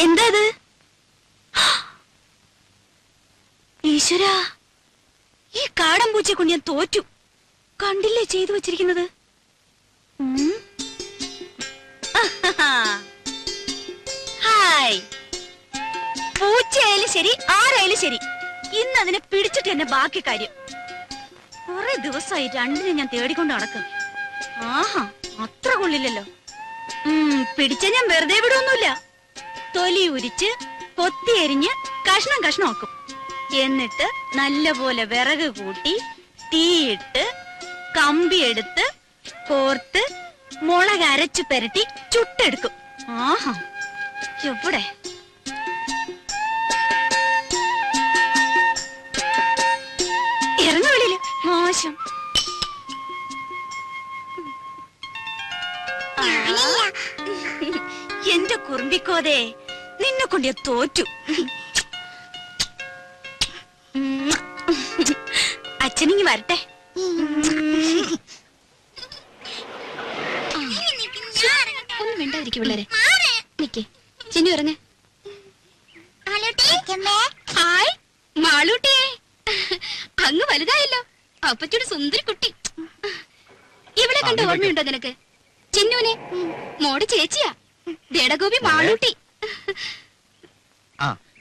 എന്താ ഈശ്വരാ, ഈ കാടൻ പൂച്ചയെ കൊണ്ട് ഞാൻ തോറ്റു. കണ്ടില്ലേ ചെയ്തു വച്ചിരിക്കുന്നത്? ഹായ്, പൂച്ചയായാലും ശരി ആരായാലും ശരി, ഇന്ന് അതിനെ പിടിച്ചിട്ട് എന്നെ ബാക്കി കാര്യം. കുറെ ദിവസമായി രണ്ടിനെ ഞാൻ തേടിക്കൊണ്ട് നടക്കും. ആഹാ, അത്ര കൊള്ളില്ലല്ലോ. പിടിച്ച ഞാൻ വെറുതെ വിടൊന്നുമില്ല. തൊലി ഉരിച്ച് കൊത്തി എരിഞ്ഞ് കഷ്ണം കഷ്ണമാക്കും. എന്നിട്ട് നല്ലപോലെ വിറക് കൂട്ടി തീയിട്ട് കമ്പിയെടുത്ത് കോർത്ത് മുളക് അരച്ചു പെരട്ടി ചുട്ടെടുക്കും. ആഹാ, എവിടെ ഇറങ്ങ വെളിയില്, മോശം. എന്റെ കുറുമ്പിക്കോതേ, നിന്നെ കൊണ്ട് ഞാൻ തോറ്റു. അച്ഛനിങ്ങി വരട്ടെ. ഒന്നും മിണ്ടാതിരിക്കും പിള്ളേരെ. നിക്കേ ചിന്നു ഇറങ്ങ. ഹായ് മാളൂട്ടിയെ, അങ്ങ് വലുതായല്ലോ. അപ്പച്ചൂടെ സുന്ദരി കുട്ടി. ഇവളെ കണ്ട ഓർമ്മയുണ്ടോ നിനക്ക്? ചിന്നുവിനെ മോടെ ചേച്ചിയാ, ദേടഗോപി മാളൂട്ടി.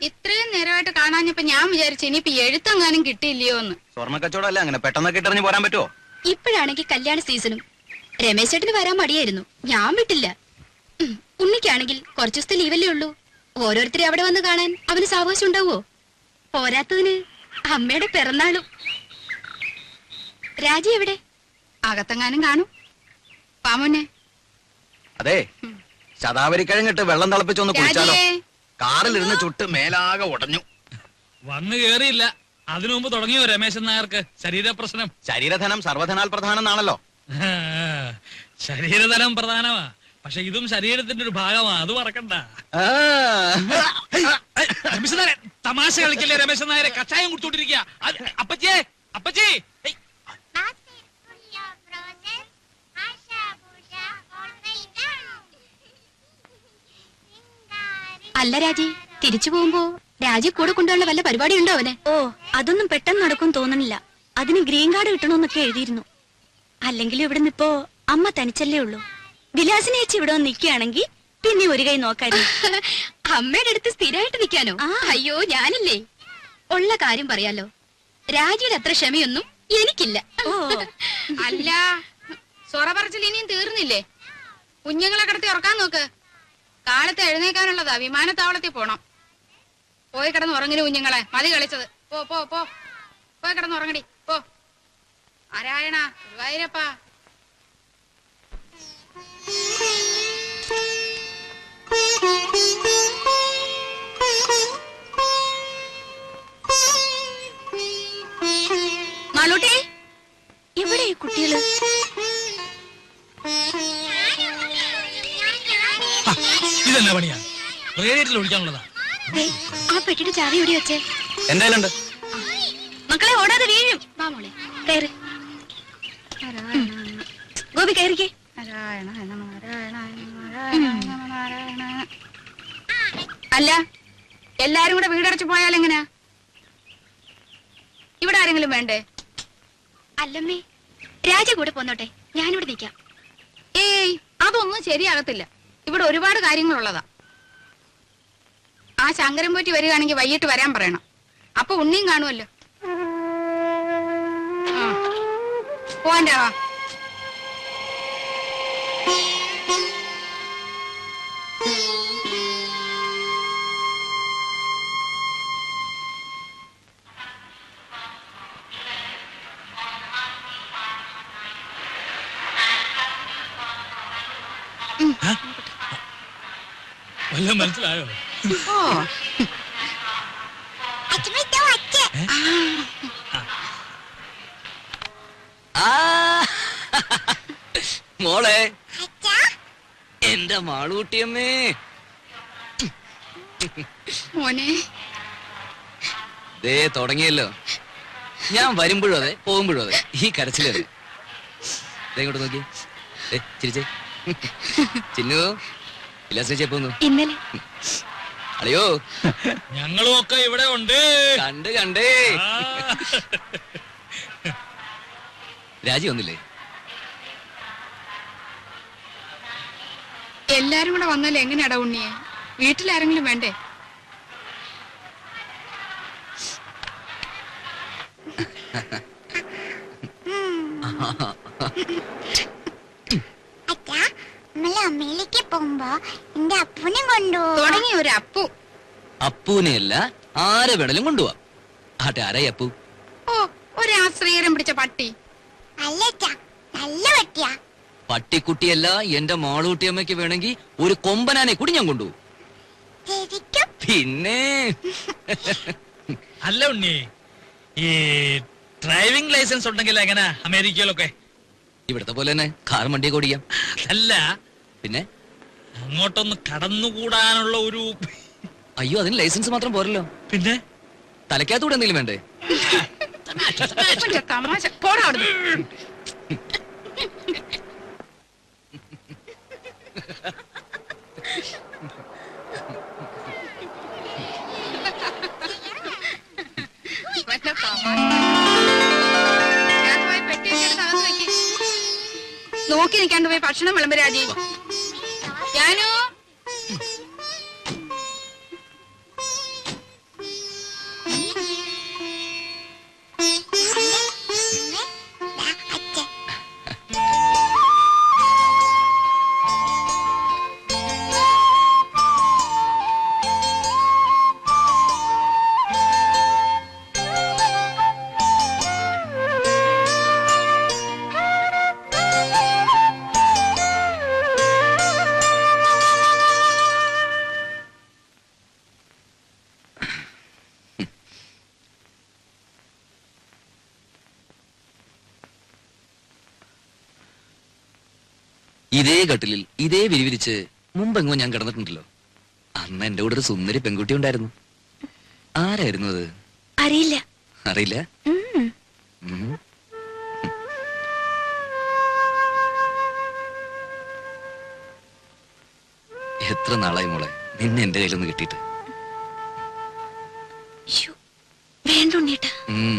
ഇത്രയും നേരമായിട്ട് കാണാഞ്ഞപ്പോ ഞാൻ വിചാരിച്ചു ഇനിയിപ്പോ എഴുത്തെങ്ങാനും കിട്ടിയില്ലയോ എന്ന്. സ്വർണ്ണ കച്ചവടമല്ല, അങ്ങനെ പെട്ടെന്നൊക്കെ ഇട്ടെറിഞ്ഞ് പോരാൻ പറ്റുമോ? ഇപ്പോഴാണെങ്കിൽ കല്യാണ സീസണും. രമേശ് ചേട്ടന് വരാൻ മടിയായിരുന്നു, ഞാൻ വിട്ടില്ല. ഉണ്ണിക്കാണെങ്കിൽ കുറച്ചു ദിവസത്തെ ലീവല്ലേ ഉള്ളൂ. ഓരോരുത്തരെ അവിടെ വന്ന് കാണാൻ അവന് സാവകാശം ഉണ്ടാവോ? പോരാത്തതിന് അമ്മയുടെ പിറന്നാളും. രാജി എവിടെ? അകത്തെങ്ങാനും കാണും. പാമോനെ, അതെ, ശതാവരിക്കഴങ്ങിട്ട് വെള്ളം തിളപ്പിച്ചൊന്ന് കുടിച്ചാലോ? കാറിലിരുന്ന് ചുട്ട് മേലാകെ ഉടഞ്ഞു. വന്നു കേറിയില്ല, അതിനു മുമ്പ് തുടങ്ങിയോ രമേശൻ നായർക്ക് ശരീരപ്രശ്നം? ശരീരധനം സർവധനാൽ പ്രധാനം എന്നാണല്ലോ. ശരീരധനം പ്രധാനമാ, പക്ഷെ ഇതും ശരീരത്തിന്റെ ഒരു ഭാഗമാ, അത് മറക്കണ്ട. രമേശൻ നായരെ തമാശ കളിക്കല്ലേ? രമേശൻ നായരെ കഷായം കുടിച്ചോണ്ടിരിക്കുക. അപ്പച്ചേ, അപ്പച്ചേ. അല്ല രാജി, തിരിച്ചു പോകുമ്പോ രാജി കൂടെ കൊണ്ടുള്ള വല്ല പരിപാടി ഉണ്ടോ അവന്? ഓ, അതൊന്നും പെട്ടെന്ന് നടക്കും തോന്നണില്ല. അതിന് ഗ്രീൻ കാർഡ് കിട്ടണമെന്നൊക്കെ എഴുതിയിരുന്നു. അല്ലെങ്കിലും ഇവിടെ നിപ്പോ അമ്മ തനിച്ചല്ലേ ഉള്ളൂ. വിലാസിനെ ചേച്ചി ഇവിടെ വന്ന് നിൽക്കുകയാണെങ്കിൽ പിന്നെ ഒരു കൈ നോക്കായിരുന്നു. അമ്മയുടെ അടുത്ത് സ്ഥിരമായിട്ട് നിൽക്കാനോ? അയ്യോ, ഞാനില്ലേ. ഉള്ള കാര്യം പറയാലോ, രാജിയുടെ അത്ര ക്ഷമയൊന്നും എനിക്കില്ല. ഓ, അല്ല, സൊറ പറച്ചിൽ ഇനിയും തീർന്നില്ലേ? കുഞ്ഞുങ്ങളെ കിടത്തി ഉറക്കാൻ നോക്ക്. കാലത്ത് എഴുന്നേക്കാനുള്ളതാ, വിമാനത്താവളത്തിൽ പോണം. പോയി കിടന്ന് ഉറങ്ങിന് കുഞ്ഞുങ്ങളെ, മതി കളിച്ചത്. പോ പോ പോ, പോയി കിടന്ന് ഉറങ്ങടി, പോ. നാരായണ ഗുരുവായൂരപ്പാ. മാളൂട്ടി, എവിടെ ഈ കുട്ടികള്? ഇതെന്നാ പണിയാ? റേഡിയേറ്ററിൽ ഒഴിക്കാനുള്ളതാ. ആ പെട്ടിയുടെ ചാവി എവിടെ വെച്ചേ? എന്തായാലും മക്കളെ ഓടാതെ വീഴും. വാ മോളെ, കയറി. ഗോപി കയറിക്കേ. അല്ല, എല്ലാരും കൂടെ വീടടച്ചു പോയാൽ എങ്ങനെയാ? ഇവിടെ ആരെങ്കിലും വേണ്ടേ? അല്ലമ്മേ, രാജ കൂടെ പോന്നോട്ടെ, ഞാനിവിടെ നിൽക്കാം. ഏയ്, അതൊന്നും ശരിയാകത്തില്ല. ഇവിടെ ഒരുപാട് കാര്യങ്ങളുള്ളതാ. ആ ശങ്കരൻ പോറ്റി വരികയാണെങ്കിൽ വൈകിട്ട് വരാൻ പറയണം. അപ്പൊ ഉണ്ണിയും കാണുമല്ലോ. പോവാൻ്റെ വാ. വല്ലതും മനസ്സിലായോ? ഓ ആ മോളെ എന്റെ മാളൂട്ടിയമ്മേ. മോനെ ദേ തുടങ്ങിയല്ലോ. ഞാൻ വരുമ്പോഴും അതെ പോകുമ്പോഴും അതെ ഈ കരച്ചിലത്. ഇങ്ങോട്ട് നോക്കി ചിരിച്ചേ. ചിന്നു ഇല്ലാസേ പോന്നു ഇന്നലെ അളിയോ. ഞങ്ങളും ഒക്കെ ഇവിടെ ഉണ്ട്. കണ്ടേ ആ. രാജി വന്നില്ലേ? എല്ലാരും കൂടെ വന്നാലും എങ്ങനെയാടാ ഉണ്ണിയെ? വീട്ടിലാരെങ്കിലും വേണ്ടേ? അമ്മയിലേക്ക് പോകുമ്പോ എന്റെ അപ്പൂനെ കൊണ്ടുപോകും. തുടങ്ങി ഒരു അപ്പു. അപ്പൂനെയല്ല ആരെ വേണേലും കൊണ്ടുപോവാ. ആട്ടെ ആരായി അപ്പു? ഓ ഒരു ആശ്രയരം പിടിച്ച പട്ടി. അല്ല നല്ല പറ്റിയാ. പട്ടിക്കുട്ടിയല്ല എന്റെ മാളൂട്ടിയമ്മയ്ക്ക് വേണമെങ്കിൽ ഒരു കൊമ്പനാനെ കൂടി ഞാൻ കൊണ്ടുപോകും. ശരിക്കും പിന്നെ അല്ല ഉണ്ണി, ഈ ഡ്രൈവിംഗ് ലൈസൻസ് ഉണ്ടെങ്കിൽ എങ്ങനെ അമേരിക്കയിലൊക്കെ? ഇവിടത്തെ പോലെ തന്നെ കാർ വണ്ടിയൊക്കെ ഓടിക്കാം. അല്ല, പിന്നെ അങ്ങോട്ടൊന്ന് കടന്നുകൂടാനുള്ള ഒരു അയ്യോ അതിന് ലൈസൻസ് മാത്രം പോരല്ലോ. പിന്നെ തലയ്ക്കകത്തൂടെ എന്തെങ്കിലും വേണ്ടേ? ഇവന്റെ തമാശ. പോടാ അവിടുന്ന്. ഇവന്റെ തമാശ. ഞാൻ പോയി പെട്ടിയൊക്കെ എടുത്ത് അകത്ത് വെക്ക്. നോക്കി നിൽക്കാണ്ട് പോയി ഭക്ഷണം വിളമ്പരാജി. ഞാനോ അച്ഛൻ ഇതേ കട്ടിലിൽ ഇതേ വിരിവിരിച്ച് മുമ്പെങ്ങോ ഞാൻ കിടന്നിട്ടുണ്ടല്ലോ. അന്ന് എന്റെ കൂടെ ഒരു സുന്ദരി പെൺകുട്ടി ഉണ്ടായിരുന്നു. ആരായിരുന്നു അത്? അറിയില്ല. അറിയില്ല. ഉം. ഉം. എത്ര നാളായി മോളെ നിന്നെ എന്റെ കയ്യിലൊന്ന് കിട്ടിയിട്ട്. ശ്ശോ, വേണ്ട ഉണ്ണീട്ടാ. ഉം.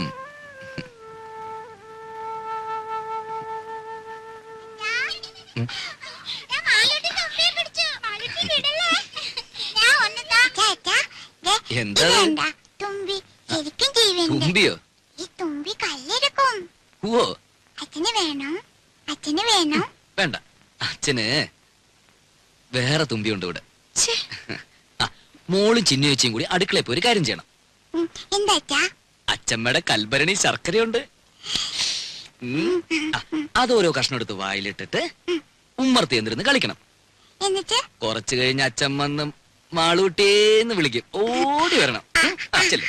എന്താ അത്? തുമ്പി ശരിക്കും ജീവനുണ്ട്. തുമ്പിയോ? ഈ തുമ്പി കല്ലെടുക്കും. ഓ അച്ഛന് വേണം. അച്ഛന് വേണം. വേണ്ട, അച്ഛന് വേറെ തുമ്പിയുണ്ട് ഇവിടെ. ഛേ, ആ, മോളും ചിന്നു ചേച്ചിയും കൂടി അടുക്കളയിൽ പോയി ഒരു കാര്യം ചെയ്യണം. എന്താ അച്ഛാ? അച്ഛമ്മയുടെ കൽഭരണി ശർക്കരയുണ്ട്. ആ, അതോരോ കഷ്ണം എടുത്ത് വായിലിട്ടിട്ട് ഉമ്മർത്തി എന്നിരുന്ന് കളിക്കണം. എന്നിട്ട് കുറച്ചു കഴിഞ്ഞ് അച്ഛമ്മന്ന് മാളൂട്ടേന്ന് വിളിക്കും. ഓടി വരണം. ചെല്ലേ.